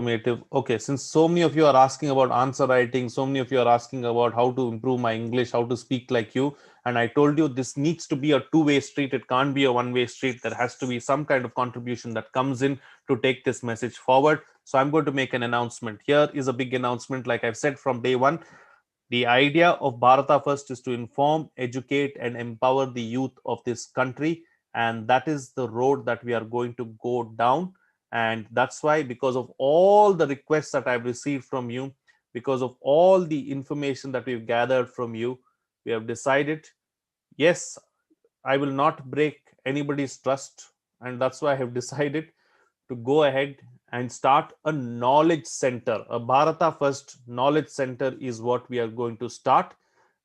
informative. Okay, since so many of you are asking about answer writing, so many of you are asking about how to improve my English, how to speak like you, and I told you this needs to be a two-way street. It can't be a one-way street. There has to be some kind of contribution that comes in to take this message forward. So I'm going to make an announcement. Here is a big announcement. Like I've said from day one, the idea of Bharata First is to inform, educate, and empower the youth of this country. And that is the road that we are going to go down. And that's why, because of all the requests that I've received from you, because of all the information that we've gathered from you, we have decided, yes, I will not break anybody's trust. And that's why I have decided to go ahead and start a knowledge center. A Bharata First knowledge center is what we are going to start.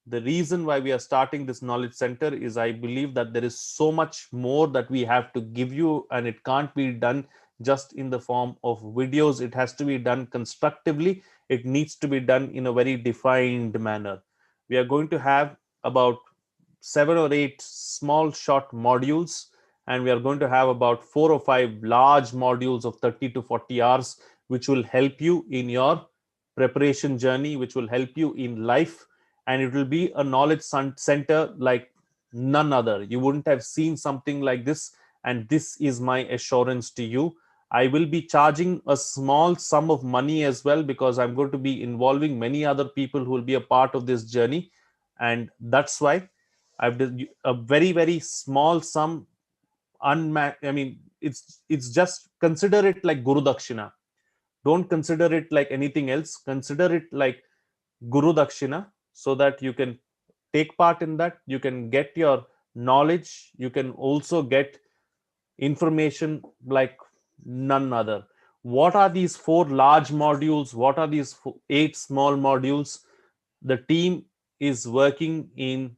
The reason why we are starting this knowledge center is I believe that there is so much more that we have to give you, and it can't be done just in the form of videos. It has to be done constructively. It needs to be done in a very defined manner. We are going to have about 7 or 8 small short modules, and we are going to have about 4 or 5 large modules of 30 to 40 hours, which will help you in your preparation journey, which will help you in life. And it will be a knowledge center like none other. You wouldn't have seen something like this, and this is my assurance to you. I will be charging a small sum of money as well, because I'm going to be involving many other people who will be a part of this journey. And that's why I've done a very, very small sum. I mean, it's just, consider it like Guru Dakshina. Don't consider it like anything else. Consider it like Guru Dakshina, so that you can take part in that. You can get your knowledge. You can also get information like none other. What are these 4 large modules? What are these 8 small modules? The team is working in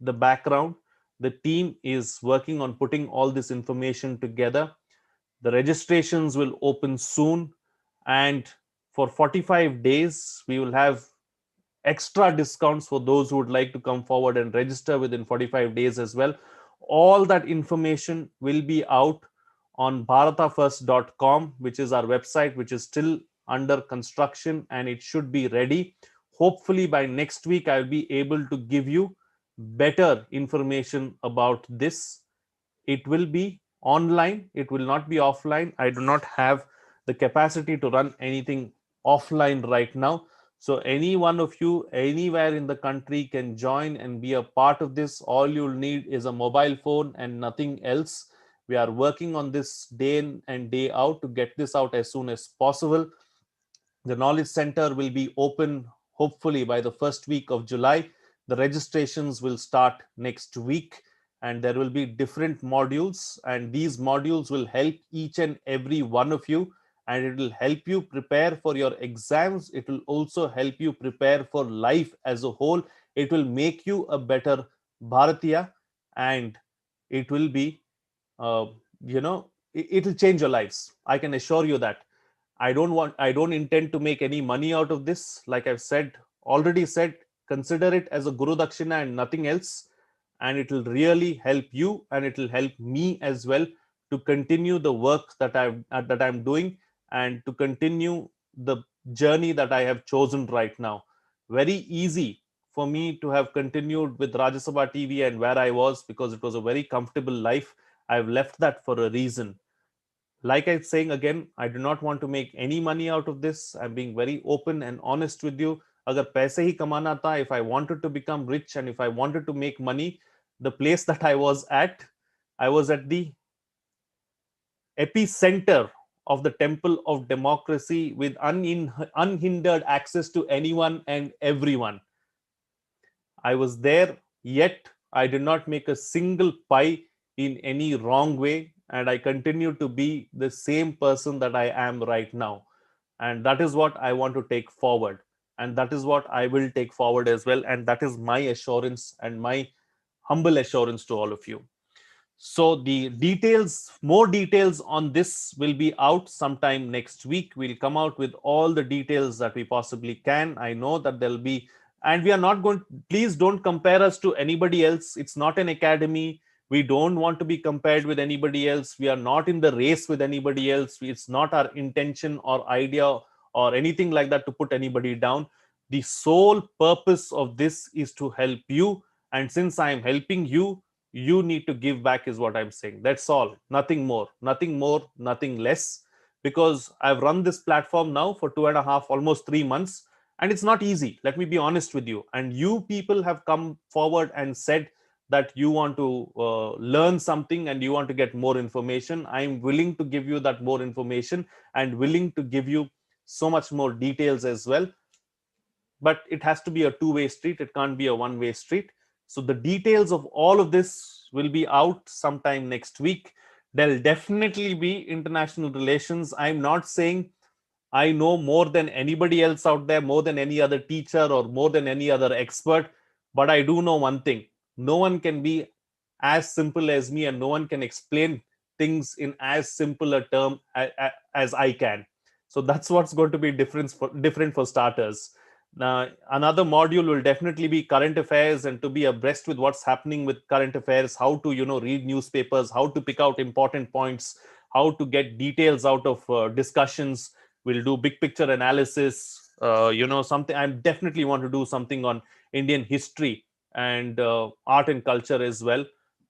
the background. The team is working on putting all this information together. The registrations will open soon, and for 45 days we will have extra discounts for those who would like to come forward and register within 45 days as well. All that information will be out on bharatafirst.com, which is our website, which is still under construction, and it should be ready. Hopefully by next week I'll be able to give you better information about this. It will be online, it will not be offline. I do not have the capacity to run anything offline right now. So any one of you anywhere in the country can join and be a part of this. All you'll need is a mobile phone and nothing else. We are working on this day in and day out to get this out as soon as possible. The knowledge center will be open hopefully by the first week of July. The registrations will start next week, and there will be different modules, and these modules will help each and every one of you, and it will help you prepare for your exams. It will also help you prepare for life as a whole. It will make you a better Bharatiya, and it will be, uh, it will change your lives. I can assure you that. I don't intend to make any money out of this. Like I've already said, consider it as a Guru Dakshina and nothing else. And it will really help you, and it will help me as well to continue the work that I'm doing, and to continue the journey that I have chosen right now. Very easy for me to have continued with Rajya Sabha TV and where I was, because it was a very comfortable life. I've left that for a reason. Like I'm saying again, I do not want to make any money out of this. I'm being very open and honest with you. Agar paise hi kamana tha, if I wanted to become rich and if I wanted to make money, the place that I was at the epicenter of the temple of democracy, with unhindered access to anyone and everyone. I was there, yet I did not make a single pie in any wrong way, and I continue to be the same person that I am right now. And that is what I want to take forward, and that is what I will take forward as well. And that is my assurance and my humble assurance to all of you. So the details, more details on this will be out sometime next week. We'll come out with all the details that we possibly can. I know that there'll be, and we are not going, please don't compare us to anybody else. It's not an academy. We don't want to be compared with anybody else. We are not in the race with anybody else. It's not our intention or idea or anything like that to put anybody down. The sole purpose of this is to help you. And since I am helping you, you need to give back, is what I'm saying. That's all. Nothing more, nothing more, nothing less. Because I've run this platform now for 2.5, almost 3 months, and it's not easy. Let me be honest with you. And you people have come forward and said that you want to learn something and you want to get more information. I'm willing to give you that more information and willing to give you so much more details as well. But it has to be a two-way street. It can't be a one-way street. So the details of all of this will be out sometime next week. There'll definitely be international relations. I'm not saying I know more than anybody else out there, more than any other teacher or more than any other expert. But I do know one thing: no one can be as simple as me, and no one can explain things in as simple a term as I can. So that's what's going to be different for starters. Now, another module will definitely be current affairs, and to be abreast with what's happening with current affairs, how to read newspapers, how to pick out important points, how to get details out of discussions. We'll do big picture analysis. Something I definitely want to do something on Indian history and art and culture as well.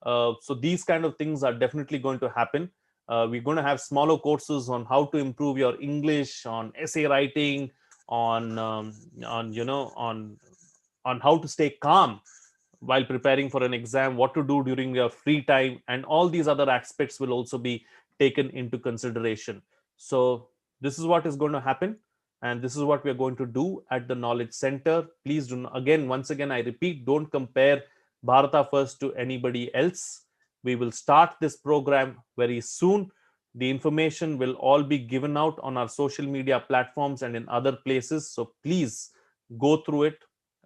So these kind of things are definitely going to happen. We're going to have smaller courses on how to improve your English, on essay writing, on how to stay calm while preparing for an exam, what to do during your free time, and all these other aspects will also be taken into consideration. So this is what is going to happen, and this is what we are going to do at the Knowledge Center. Please do not, once again I repeat, don't compare Bharata First to anybody else. We will start this program very soon. The information will all be given out on our social media platforms and in other places. So please go through it,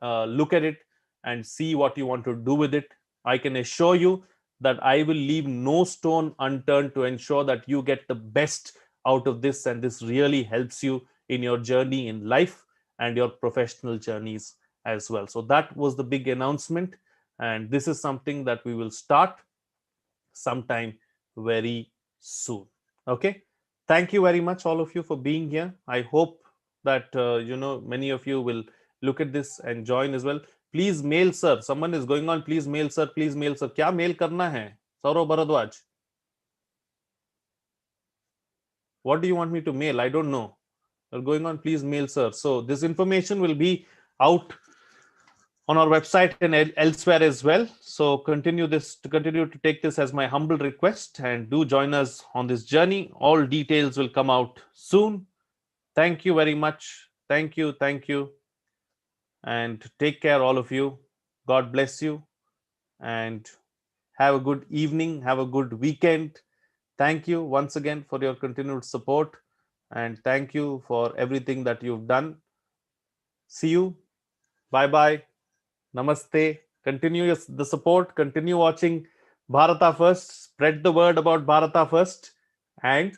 look at it, and see what you want to do with it. I can assure you that I will leave no stone unturned to ensure that you get the best out of this, and this really helps you in your journey in life and your professional journeys as well. So that was the big announcement, and this is something that we will start sometime very soon. Okay, thank you very much, all of you, for being here. I hope that many of you will look at this and join as well. Please mail sir. Someone is going on. Please mail sir. Please mail sir. क्या mail करना है? Saurav Bhardwaj. What do you want me to mail? I don't know. You're going on. Please mail sir. So this information will be out on our website and elsewhere as well. So continue to take this as my humble request, and do join us on this journey. All details will come out soon. Thank you very much. Thank you. And take care, all of you. God bless you, and have a good evening. Have a good weekend. Thank you once again for your continued support, and thank you for everything that you've done. See you. Bye bye. Namaste. Continue the support. Continue watching Bharata First. Spread the word about Bharata First, and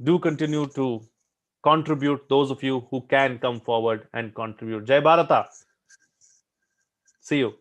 do continue to contribute, those of you who can come forward and contribute. Jai Bharata. See you.